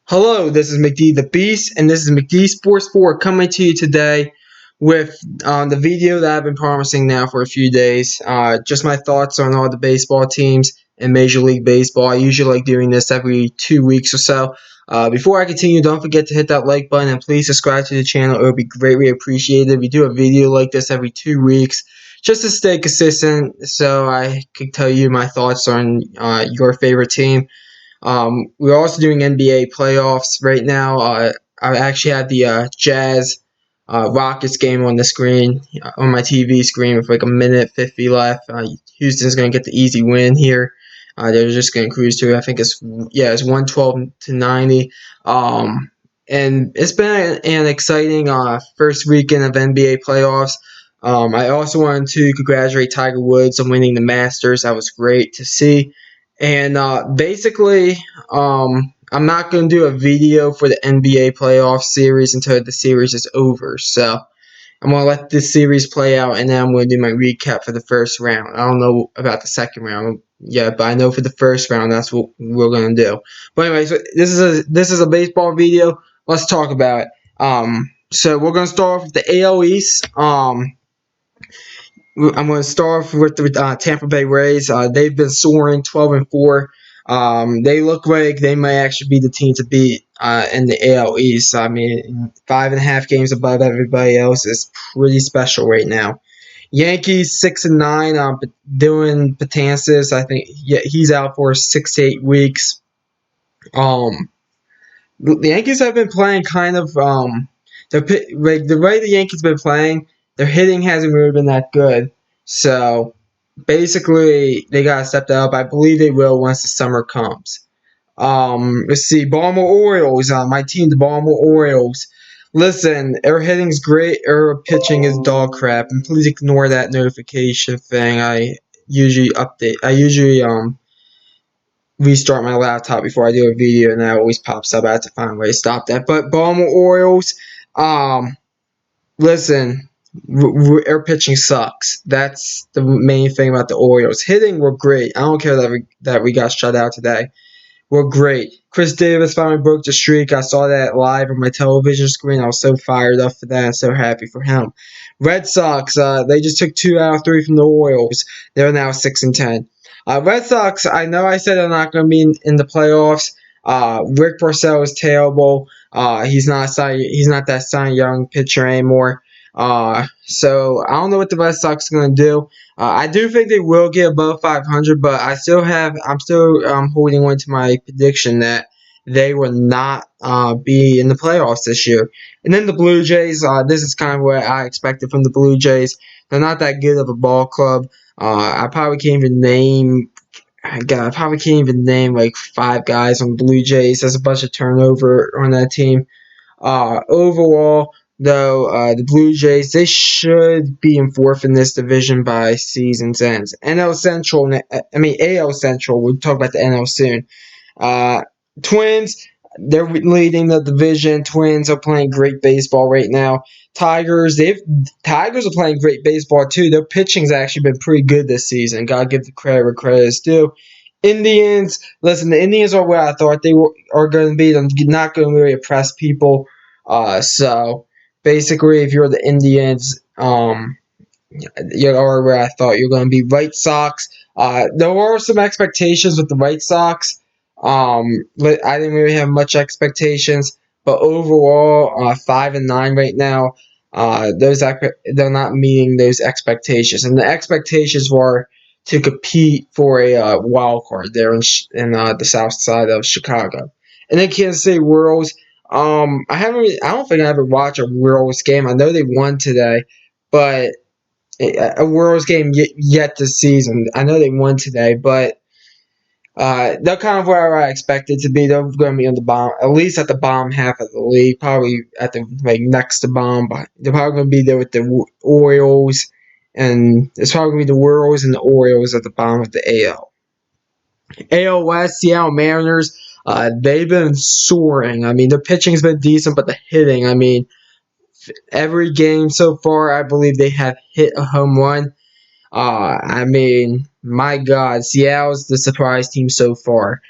Hello, this is McD the Beast, and this is McD Sports 4 coming to you today with the video that I've been promising now for a few days. Just my thoughts on all the baseball teams in Major League Baseball. I usually like doing this every 2 weeks or so. Before I continue, don't forget to hit that like button and please subscribe to the channel. It would be greatly appreciated. We do a video like this every 2 weeks just to stay consistent so I can tell you my thoughts on your favorite team. We're also doing NBA playoffs right now. I actually had the Jazz Rockets game on the screen, on my TV screen with like a minute 50 left. Houston's going to get the easy win here. They're just going to cruise to, I think it's 112 to 90. And it's been an exciting first weekend of NBA playoffs. I also wanted to congratulate Tiger Woods on winning the Masters. That was great to see. And basically, I'm not going to do a video for the NBA playoff series until the series is over. So I'm going to let this series play out, and then I'm going to do my recap for the first round. I don't know about the second round yet, but I know for the first round, that's what we're going to do. But anyway, so this is a baseball video. Let's talk about it. So we're going to start off with the AL East. I'm going to start off with the Tampa Bay Rays. They've been soaring 12-4. They look like they might actually be the team to beat in the AL East. I mean, 5.5 games above everybody else is pretty special right now. Yankees 6-9. Dylan Betances, I think he's out for 6 to 8 weeks. The Yankees have been playing kind of like the way the Yankees have been playing. Their hitting hasn't really been that good. So basically, they got to step that up. I believe they will once the summer comes. Let's see. Baltimore Orioles. My team, the Baltimore Orioles. Listen, their hitting's great. Their pitching is dog crap. And please ignore that notification thing. I usually restart my laptop before I do a video, and that always pops up. I have to find a way to stop that. But Baltimore Orioles, listen, our pitching sucks. That's the main thing about the Orioles. Hitting, we're great. I don't care that we got shut out today. We're great. Chris Davis finally broke the streak. I saw that live on my television screen. I was so fired up for that. I'm so happy for him. Red Sox, they just took 2 out of 3 from the Orioles. They're now 6-10. Red Sox, I know I said they're not going to be in the playoffs. Rick Porcello is terrible. He's not that Cy Young pitcher anymore. So I don't know what the Red Sox are going to do. I do think they will get above 500, but I'm still holding on to my prediction that they will not be in the playoffs this year. And then the Blue Jays, this is kind of what I expected from the Blue Jays. They're not that good of a ball club. I probably can't even name like 5 guys on the Blue Jays. There's a bunch of turnover on that team. Overall, though, the Blue Jays, they should be in 4th in this division by season's end. AL Central, we'll talk about the NL soon. Twins, they're leading the division. Twins are playing great baseball right now. Tigers are playing great baseball too. Their pitching's actually been pretty good this season. Gotta give the credit where credit is due. Indians, listen, the Indians are where I thought they are going to be. They're not going to really impress people. So basically, if you're the Indians, you are where I thought you're going to be. White Sox, there were some expectations with the White Sox. I didn't really have much expectations, but overall, 5-9 right now. They're not meeting those expectations, and the expectations were to compete for a wild card there in the south side of Chicago. And then Kansas City Royals. I don't think I ever watched a Royals game. I know they won today, but a Royals game yet this season. I know they won today, but they're kind of where I expected to be. They're going to be on the bottom, at least at the bottom half of the league, probably at the next to bottom. But they're probably going to be there with the Orioles, and it's probably going to be the Royals and the Orioles at the bottom of the AL. AL West, Seattle Mariners. They've been soaring. I mean, their pitching's been decent, but the hitting, I mean, every game so far, I believe they have hit a home run. I mean, my God, Seattle's the surprise team so far.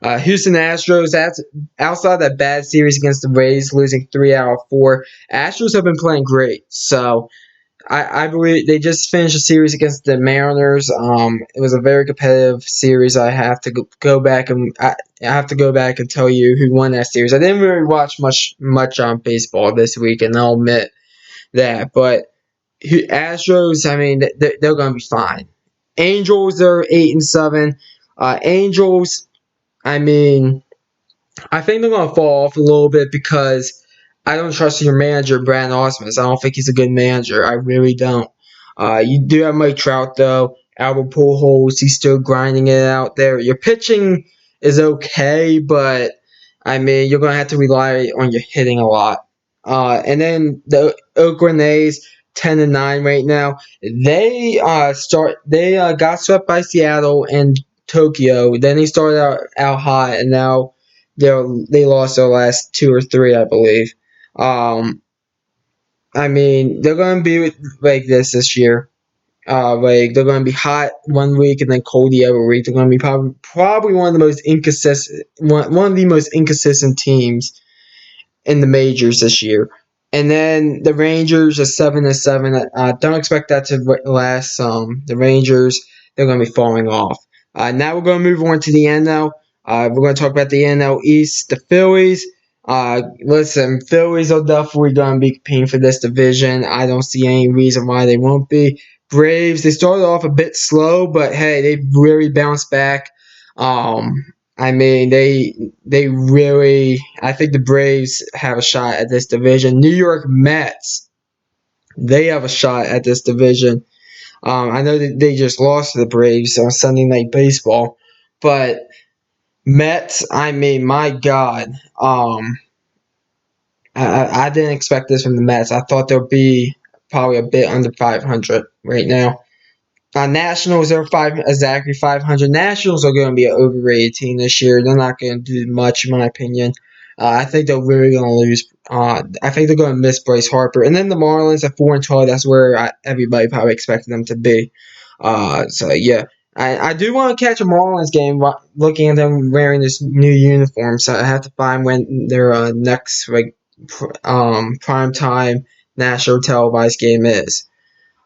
Houston Astros, that's outside that bad series against the Rays, losing 3 out of 4. Astros have been playing great. So I believe they just finished a series against the Mariners. It was a very competitive series. I have to go back and I have to go back and tell you who won that series. I didn't really watch much on baseball this week, and I'll admit that. But Astros, I mean, they're going to be fine. Angels are 8-7. Angels, I mean, I think they're going to fall off a little bit because I don't trust your manager, Brad Ausmus. I don't think he's a good manager. I really don't. You do have Mike Trout, though. Albert Pujols, he's still grinding it out there. Your pitching is okay, but, I mean, you're going to have to rely on your hitting a lot. And then the Oakland A's, 10-9 right now. They got swept by Seattle and Tokyo. Then they started out hot, and now they lost their last 2 or 3, I believe. Um, I mean, they're going to be like this year. Like they're going to be hot one week and then cold the other week. They're going to be probably one of the most inconsistent teams in the majors this year. And then the Rangers are 7-7. Don't expect that to last. The Rangers, they're going to be falling off. Now we're going to move on to the NL. We're going to talk about the NL East. The Phillies. Listen, Phillies are definitely going to be competing for this division. I don't see any reason why they won't be. Braves, they started off a bit slow, but hey, they really bounced back. I mean, they really. I think the Braves have a shot at this division. New York Mets, they have a shot at this division. I know that they just lost to the Braves on Sunday Night Baseball, but Mets. I mean, my God. I didn't expect this from the Mets. I thought they'll be probably a bit under 500 right now. Nationals are exactly 500. Nationals are going to be an overrated team this year. They're not going to do much, in my opinion. I think they're really going to lose. I think they're going to miss Bryce Harper. And then the Marlins at 4-12. That's where everybody probably expected them to be. So yeah, I do want to catch a Marlins game. Looking at them wearing this new uniform, so I have to find when their next prime time national televised game is.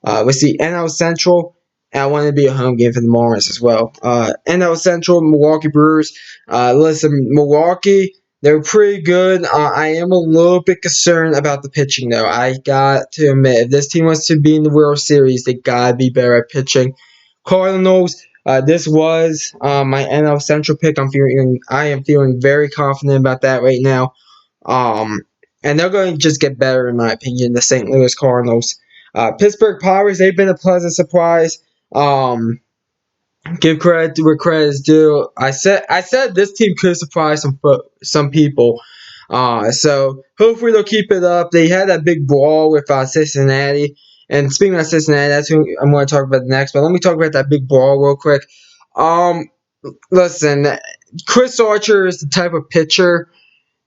Let's see, NL Central. I want it to be a home game for the Marlins as well. NL Central, Milwaukee Brewers. Listen, Milwaukee, they're pretty good. I am a little bit concerned about the pitching, though. I got to admit, if this team wants to be in the World Series, they gotta be better at pitching. Cardinals. This was my NL Central pick. I am feeling very confident about that right now. And they're going to just get better, in my opinion. The St. Louis Cardinals. Pittsburgh Pirates, they've been a pleasant surprise. Give credit to where credit is due. I said this team could surprise some people. So hopefully they'll keep it up. They had that big brawl with Cincinnati. And speaking of Cincinnati, that's who I'm going to talk about next. But let me talk about that big brawl real quick. Listen, Chris Archer is the type of pitcher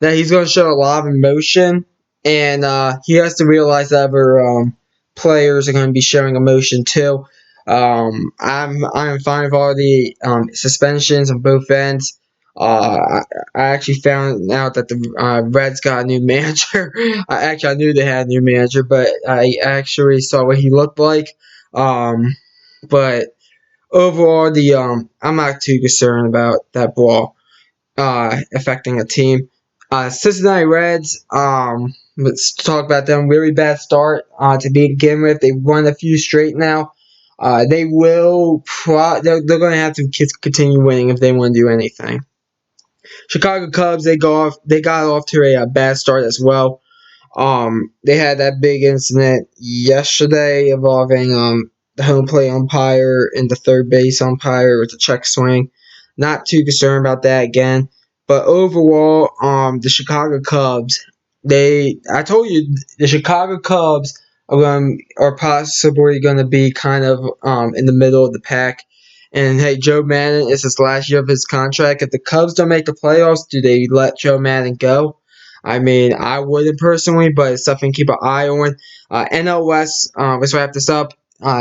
that he's going to show a lot of emotion, and he has to realize that other players are going to be showing emotion too. I'm fine with all the suspensions on both ends. I actually found out that the Reds got a new manager. I knew they had a new manager, but I actually saw what he looked like. But overall, I'm not too concerned about that ball affecting a team. Cincinnati Reds, let's talk about them. Really bad start to begin with. They won a few straight now. They're going to have to continue winning if they want to do anything. Chicago Cubs, they got off to a bad start as well. They had that big incident yesterday involving the home plate umpire and the third base umpire with the check swing. Not too concerned about that again. But overall, the Chicago Cubs, I told you the Chicago Cubs are possibly going to be kind of in the middle of the pack. And hey, Joe Madden, it's his last year of his contract. If the Cubs don't make the playoffs, do they let Joe Madden go? I mean, I wouldn't personally, but it's something to keep an eye on. NL West, let's wrap this up.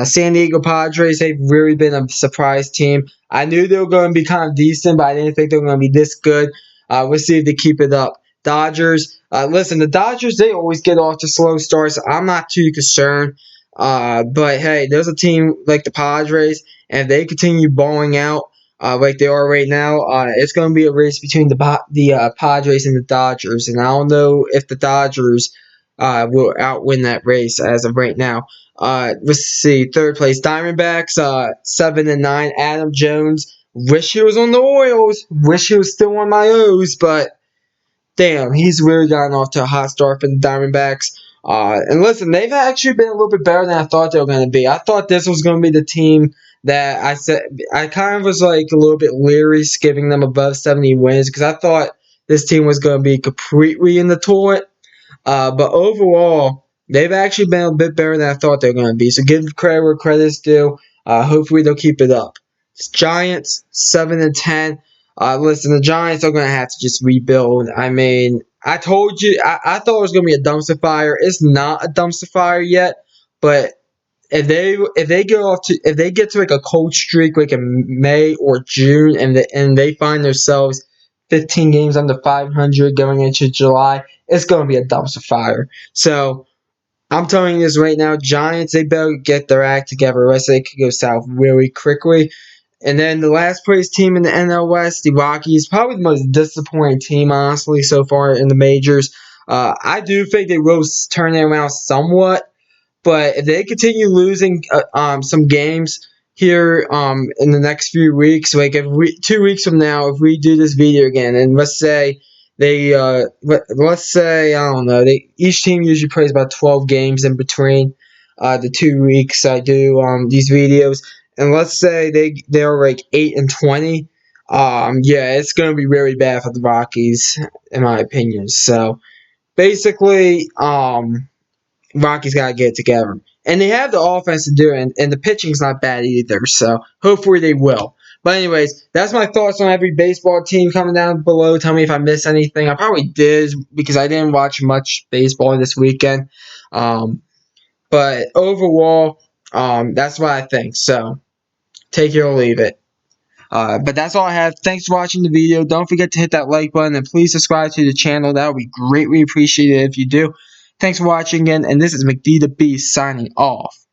San Diego Padres, they've really been a surprise team. I knew they were going to be kind of decent, but I didn't think they were going to be this good. We'll see if they keep it up. Dodgers, listen, the Dodgers, they always get off to slow starts. I'm not too concerned. But hey, there's a team like the Padres, and if they continue balling out like they are right now, it's going to be a race between the Padres and the Dodgers. And I don't know if the Dodgers will outwin that race as of right now. Let's see, third place Diamondbacks, 7-9. Adam Jones. Wish he was on the Orioles. Wish he was still on my O's, but damn, he's really gotten off to a hot start for the Diamondbacks. And listen, they've actually been a little bit better than I thought they were going to be. I thought this was going to be the team that I kind of was like a little bit leery giving them above 70 wins because I thought this team was going to be completely in the toilet. But overall, they've actually been a bit better than I thought they were going to be. So give credit where credit's due. Hopefully they'll keep it up. Giants 7-10. Listen, the Giants are going to have to just rebuild. I mean, I told you, I thought it was going to be a dumpster fire. It's not a dumpster fire yet, but if they get to like a cold streak like in May or June and they find themselves 15 games under 500 going into July, it's going to be a dumpster fire. So I'm telling you this right now, Giants, they better get their act together, or else they could go south really quickly. And then the last place team in the NL West, the Rockies, probably the most disappointing team, honestly, so far in the majors. I do think they will turn it around somewhat, but if they continue losing some games here in the next few weeks, like if 2 weeks from now, if we do this video again, and let's say let's say I don't know, each team usually plays about 12 games in between the 2 weeks I do these videos, and let's say they're like 8-20. Yeah, it's gonna be very bad for the Rockies, in my opinion. So basically, Rockies got to get it together. And they have the offense to do it, and the pitching's not bad either, so hopefully they will. But anyways, that's my thoughts on every baseball team. Coming down below. Tell me if I missed anything. I probably did because I didn't watch much baseball this weekend. But overall, that's what I think. So take it or leave it. But that's all I have. Thanks for watching the video. Don't forget to hit that like button and please subscribe to the channel. That would be greatly appreciated if you do. Thanks for watching again, and this is McD the Beast signing off.